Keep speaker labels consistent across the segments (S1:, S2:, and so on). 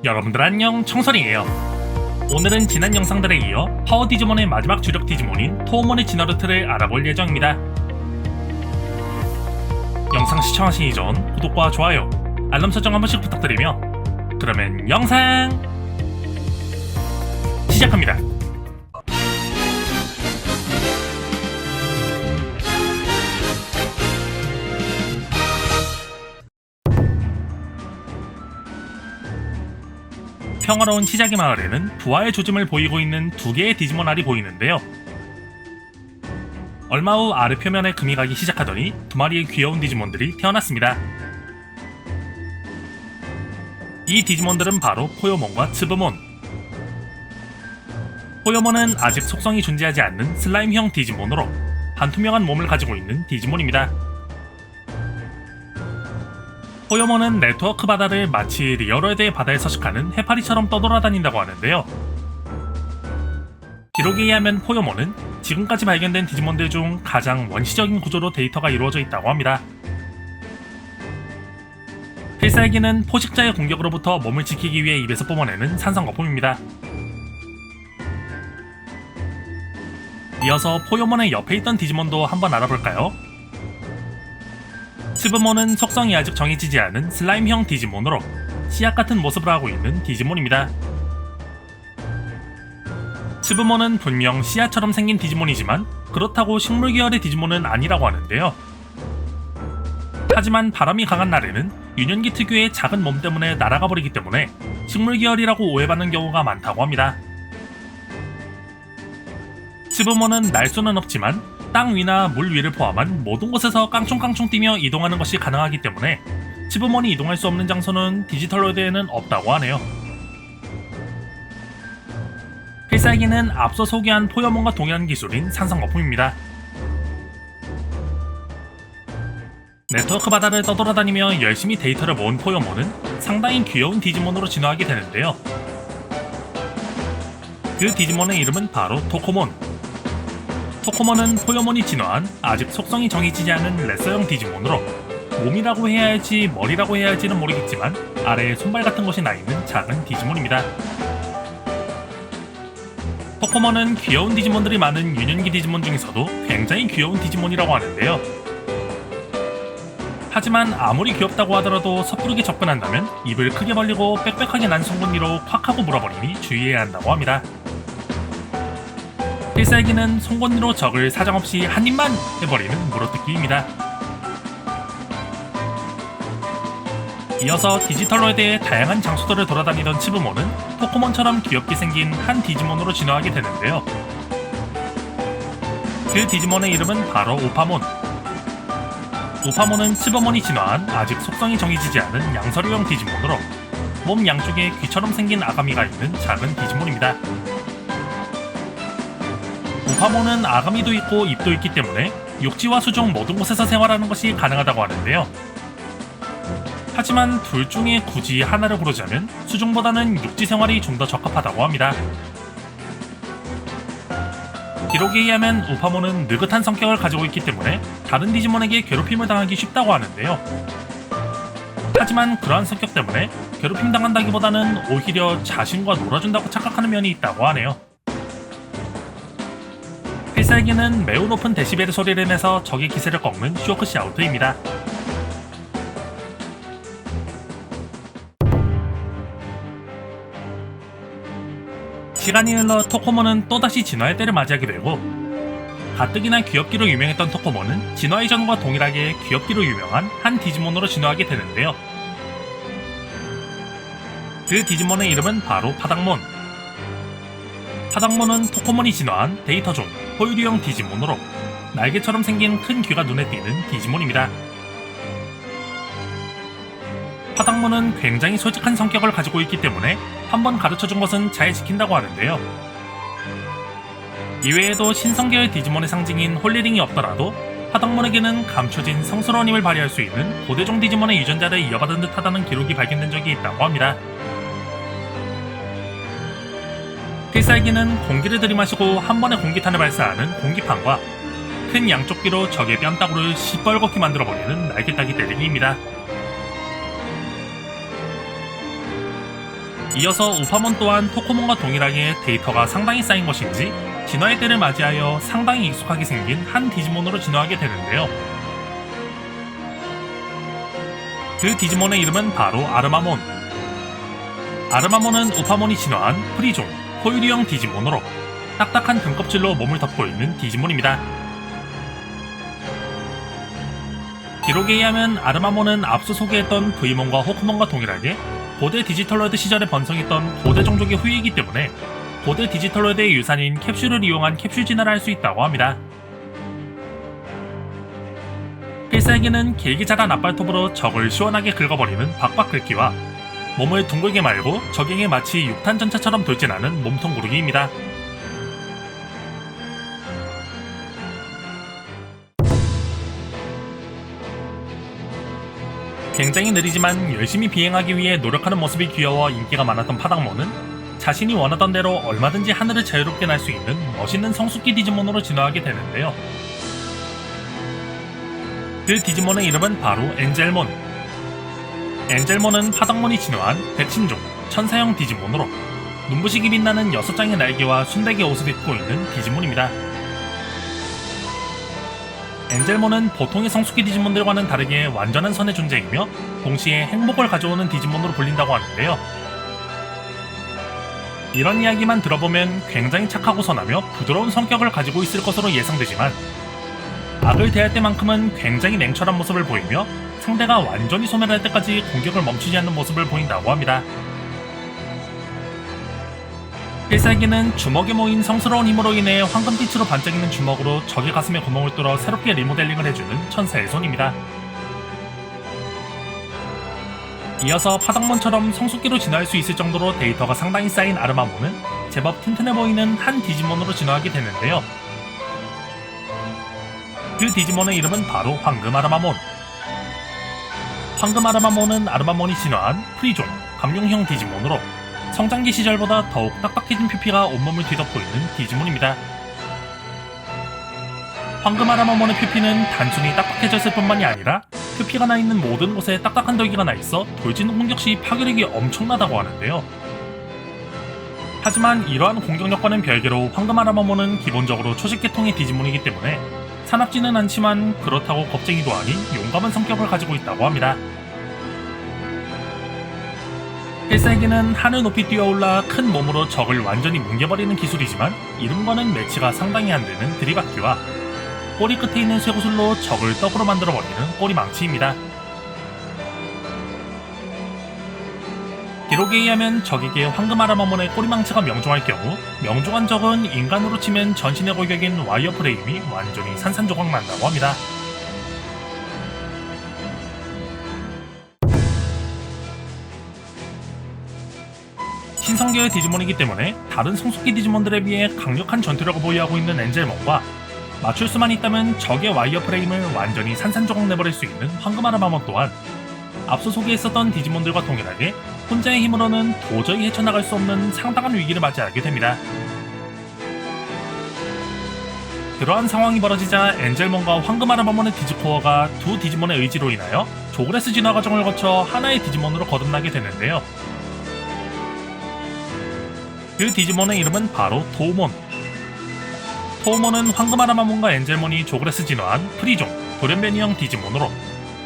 S1: 여러분들 안녕, 청설이에요. 오늘은 지난 영상들에 이어 파워 디지몬의 마지막 주력 디지몬인 토우몬의 진화 루트를 알아볼 예정입니다. 영상 시청하시기 전 구독과 좋아요, 알람 설정 한 번씩 부탁드리며 그러면 영상 시작합니다. 평화로운 시작의 마을에는 부활의 조짐을 보이고 있는 두 개의 디지몬 알이 보이는데요. 얼마 후 아래 표면에 금이 가기 시작하더니 두 마리의 귀여운 디지몬들이 태어났습니다. 이 디지몬들은 바로 포요몬과 츠브몬. 포요몬은 아직 속성이 존재하지 않는 슬라임형 디지몬으로 반투명한 몸을 가지고 있는 디지몬입니다. 포요몬은 네트워크 바다를 마치 리얼월드의 바다에 서식하는 해파리처럼 떠돌아다닌다고 하는데요. 기록에 의하면 포요몬은 지금까지 발견된 디지몬들 중 가장 원시적인 구조로 데이터가 이루어져 있다고 합니다. 필살기는 포식자의 공격으로부터 몸을 지키기 위해 입에서 뿜어내는 산성거품입니다. 이어서 포요몬의 옆에 있던 디지몬도 한번 알아볼까요? 츠브몬은 속성이 아직 정해지지 않은 슬라임형 디지몬으로 씨앗 같은 모습을 하고 있는 디지몬입니다. 츠브몬은 분명 씨앗처럼 생긴 디지몬이지만 그렇다고 식물 계열의 디지몬은 아니라고 하는데요. 하지만 바람이 강한 날에는 유년기 특유의 작은 몸 때문에 날아가 버리기 때문에 식물 계열이라고 오해받는 경우가 많다고 합니다. 츠브몬은 날 수는 없지만 땅 위나 물 위를 포함한 모든 곳에서 깡총깡총 뛰며 이동하는 것이 가능하기 때문에 츠브몬이 이동할 수 없는 장소는 디지털월드에는 없다고 하네요. 필살기는 앞서 소개한 포요몬과 동일한 기술인 산성거품입니다. 네트워크 바다를 떠돌아다니며 열심히 데이터를 모은 포요몬은 상당히 귀여운 디지몬으로 진화하게 되는데요. 그 디지몬의 이름은 바로 토코몬. 토코몬은 포요몬이 진화한 아직 속성이 정해지지 않은 레서형 디지몬으로 몸이라고 해야 할지 머리라고 해야 할지는 모르겠지만 아래에 손발 같은 것이 나있는 작은 디지몬입니다. 토코몬은 귀여운 디지몬들이 많은 유년기 디지몬 중에서도 굉장히 귀여운 디지몬이라고 하는데요. 하지만 아무리 귀엽다고 하더라도 섣부르게 접근한다면 입을 크게 벌리고 빽빽하게 난 송곳니로 콱 하고 물어버리니 주의해야 한다고 합니다. 필살기는 송곳니로 적을 사정없이 한 입만 해버리는 물어뜯기입니다. 이어서 디지털월드의 다양한 장소들을 돌아다니던 츠브몬은 토코몬처럼 귀엽게 생긴 한 디지몬으로 진화하게 되는데요. 그 디지몬의 이름은 바로 우파몬. 우파몬은 츠브몬이 진화한 아직 속성이 정해지지 않은 양서류형 디지몬으로 몸 양쪽에 귀처럼 생긴 아가미가 있는 작은 디지몬입니다. 우파몬은 아가미도 있고 입도 있기 때문에 육지와 수중 모든 곳에서 생활하는 것이 가능하다고 하는데요. 하지만 둘 중에 굳이 하나를 고르자면 수중보다는 육지 생활이 좀 더 적합하다고 합니다. 기록에 의하면 우파몬은 느긋한 성격을 가지고 있기 때문에 다른 디지몬에게 괴롭힘을 당하기 쉽다고 하는데요. 하지만 그러한 성격 때문에 괴롭힘 당한다기보다는 오히려 자신과 놀아준다고 착각하는 면이 있다고 하네요. 필살기는 매우 높은 데시벨의 소리를 내서 적의 기세를 꺾는 쇼크 샤우트입니다. 시간이 흘러 토코몬은 또다시 진화의 때를 맞이하게 되고 가뜩이나 귀엽기로 유명했던 토코몬은 진화 이전과 동일하게 귀엽기로 유명한 한 디지몬으로 진화하게 되는데요. 그 디지몬의 이름은 바로 파닥몬. 파닥몬은 토코몬이 진화한 데이터 중 포유류형 디지몬으로 날개처럼 생긴 큰 귀가 눈에 띄는 디지몬입니다. 파닥몬은 굉장히 솔직한 성격을 가지고 있기 때문에 한번 가르쳐준 것은 잘 지킨다고 하는데요. 이외에도 신성계열 디지몬의 상징인 홀리링이 없더라도 파닥몬에게는 감춰진 성스러운 힘을 발휘할 수 있는 고대종 디지몬의 유전자를 이어받은 듯하다는 기록이 발견된 적이 있다고 합니다. 필살기는 공기를 들이마시고 한 번에 공기탄을 발사하는 공기판과 큰 양쪽 귀로 적의 뺨따구를 시뻘겋게 만들어버리는 날개따기 때리기입니다. 이어서 우파몬 또한 토코몬과 동일하게 데이터가 상당히 쌓인 것인지 진화의 때를 맞이하여 상당히 익숙하게 생긴 한 디지몬으로 진화하게 되는데요. 그 디지몬의 이름은 바로 아르마몬. 아르마몬은 우파몬이 진화한 프리종, 포유류형 디지몬으로 딱딱한 등껍질로 몸을 덮고 있는 디지몬입니다. 기록에 의하면 아르마몬은 앞서 소개했던 브이몬과 호크몬과 동일하게 고대 디지털로이드 시절에 번성했던 고대 종족의 후예이기 때문에 고대 디지털로이드의 유산인 캡슐을 이용한 캡슐 진화를 할 수 있다고 합니다. 필살기는 길게 자란 앞발톱으로 적을 시원하게 긁어버리는 박박 긁기와 몸을 둥글게 말고 적에게 마치 육탄 전차처럼 돌진하는 몸통 구르기입니다. 굉장히 느리지만 열심히 비행하기 위해 노력하는 모습이 귀여워 인기가 많았던 파닥몬은 자신이 원하던 대로 얼마든지 하늘을 자유롭게 날 수 있는 멋있는 성숙기 디지몬으로 진화하게 되는데요. 그 디지몬의 이름은 바로 엔젤몬. 엔젤몬은 파닥몬이 진화한 백신종, 천사형 디지몬으로 눈부시게 빛나는 6장의 날개와 순백의 옷을 입고 있는 디지몬입니다. 엔젤몬은 보통의 성숙기 디지몬들과는 다르게 완전한 선의 존재이며 동시에 행복을 가져오는 디지몬으로 불린다고 하는데요. 이런 이야기만 들어보면 굉장히 착하고 선하며 부드러운 성격을 가지고 있을 것으로 예상되지만 악을 대할 때만큼은 굉장히 냉철한 모습을 보이며 상대가 완전히 소멸할 때까지 공격을 멈추지 않는 모습을 보인다고 합니다. 필살기는 주먹에 모인 성스러운 힘으로 인해 황금빛으로 반짝이는 주먹으로 적의 가슴에 구멍을 뚫어 새롭게 리모델링을 해주는 천사의 손입니다. 이어서 파닥몬처럼 성숙기로 진화할 수 있을 정도로 데이터가 상당히 쌓인 아르마몬은 제법 튼튼해 보이는 한 디지몬으로 진화하게 되는데요. 그 디지몬의 이름은 바로 황금 아르마몬. 황금 아르마몬은 아르마몬이 진화한 프리종, 감룡형 디지몬으로 성장기 시절보다 더욱 딱딱해진 표피가 온몸을 뒤덮고 있는 디지몬입니다. 황금 아르마몬의 표피는 단순히 딱딱해졌을 뿐만이 아니라 표피가 나 있는 모든 곳에 딱딱한 덜기가 나 있어 돌진 공격 시 파괴력이 엄청나다고 하는데요. 하지만 이러한 공격력과는 별개로 황금 아르마몬은 기본적으로 초식 계통의 디지몬이기 때문에 사납지는 않지만 그렇다고 겁쟁이도 아닌 용감한 성격을 가지고 있다고 합니다. 필살기는 하늘 높이 뛰어올라 큰 몸으로 적을 완전히 뭉개버리는 기술이지만 이름과는 매치가 상당히 안되는 들이받기와 꼬리 끝에 있는 쇠구슬로 적을 떡으로 만들어버리는 꼬리망치입니다. 기록에 의하면 적에게 황금 아르마몬의 꼬리망치가 명중할 경우 명중한 적은 인간으로 치면 전신의 골격인 와이어프레임이 완전히 산산조각 난다고 합니다. 신성계의 디지몬이기 때문에 다른 성숙기 디지몬들에 비해 강력한 전투력을 보유하고 있는 엔젤몬과 맞출 수만 있다면 적의 와이어프레임을 완전히 산산조각 내버릴 수 있는 황금 아르마몬 또한 앞서 소개했었던 디지몬들과 동일하게 혼자의 힘으로는 도저히 헤쳐나갈 수 없는 상당한 위기를 맞이하게 됩니다. 그러한 상황이 벌어지자 엔젤몬과 황금 아르마몬의 디지코어가 두 디지몬의 의지로 인하여 조그레스 진화 과정을 거쳐 하나의 디지몬으로 거듭나게 되는데요. 그 디지몬의 이름은 바로 토우몬. 토우몬은 황금 아르마몬과 엔젤몬이 조그레스 진화한 프리종, 돌연변이형 디지몬으로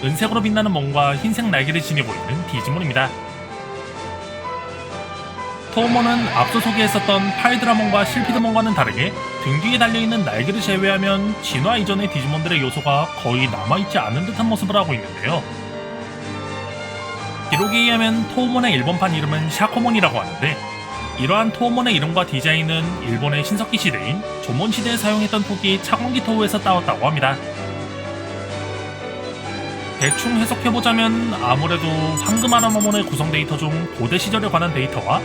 S1: 은색으로 빛나는 몸과 흰색 날개를 지니고 있는 디지몬입니다. 토우몬은 앞서 소개했었던 파이드라몬과 실피드몬과는 다르게 등 뒤에 달려있는 날개를 제외하면 진화 이전의 디지몬들의 요소가 거의 남아있지 않은 듯한 모습을 하고 있는데요. 기록에 의하면 토우몬의 일본판 이름은 샤코몬이라고 하는데 이러한 토우몬의 이름과 디자인은 일본의 신석기 시대인 조몬 시대에 사용했던 토기 차광기 토우에서 따왔다고 합니다. 대충 해석해보자면 아무래도 황금 아르마몬의 구성 데이터 중 고대 시절에 관한 데이터와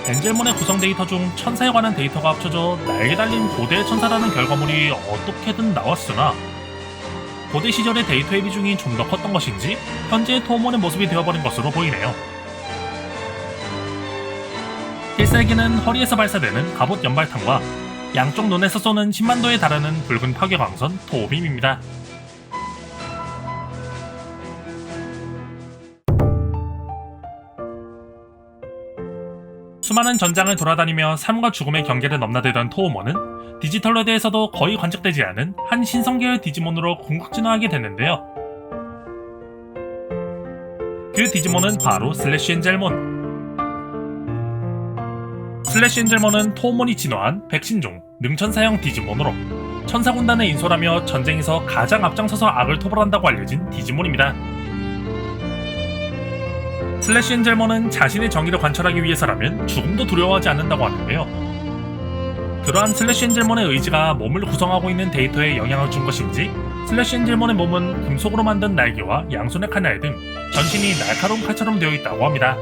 S1: 엔젤몬의 구성 데이터 중 천사에 관한 데이터가 합쳐져 날개 달린 고대의 천사라는 결과물이 어떻게든 나왔으나 고대 시절의 데이터의 비중이 좀 더 컸던 것인지 현재의 토우몬의 모습이 되어버린 것으로 보이네요. 필살기는 허리에서 발사되는 갑옷 연발탄과 양쪽 눈에서 쏘는 10만도에 달하는 붉은 파괴광선 토우빔입니다. 수많은 전장을 돌아다니며 삶과 죽음의 경계를 넘나들던 토우모는 디지털 월드에서도 거의 관측되지 않은 한 신성계열 디지몬으로 궁극진화하게 됐는데요. 그 디지몬은 바로 슬래시 엔젤몬. 슬래시 엔젤몬은 토우몬이 진화한 백신종 능천사형 디지몬으로 천사군단을 인솔하며 전쟁에서 가장 앞장서서 악을 토벌한다고 알려진 디지몬입니다. 슬래시 엔젤몬은 자신의 정의를 관철하기 위해서라면 죽음도 두려워하지 않는다고 하는데요. 그러한 슬래시 엔젤몬의 의지가 몸을 구성하고 있는 데이터에 영향을 준 것인지 슬래시 엔젤몬의 몸은 금속으로 만든 날개와 양손의 칼날 등 전신이 날카로운 칼처럼 되어 있다고 합니다.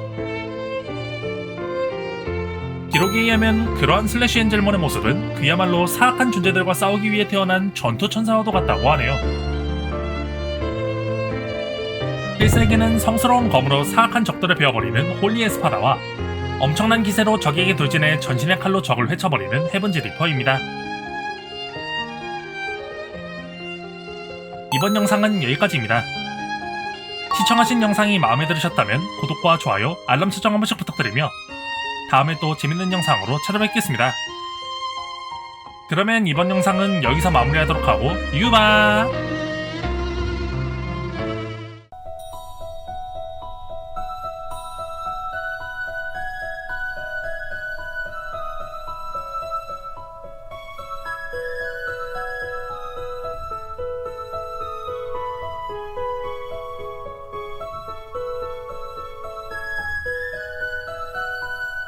S1: 기록에 의하면 그러한 슬래시 엔젤몬의 모습은 그야말로 사악한 존재들과 싸우기 위해 태어난 전투천사와도 같다고 하네요. 필살기는 성스러운 검으로 사악한 적들을 베어버리는 홀리 에스파다와 엄청난 기세로 적에게 돌진해 전신의 칼로 적을 헤쳐버리는 헤븐즈 리퍼입니다. 이번 영상은 여기까지입니다. 시청하신 영상이 마음에 들으셨다면 구독과 좋아요, 알람 설정 한 번씩 부탁드리며 다음에 또 재밌는 영상으로 찾아뵙겠습니다. 그러면 이번 영상은 여기서 마무리하도록 하고 유바!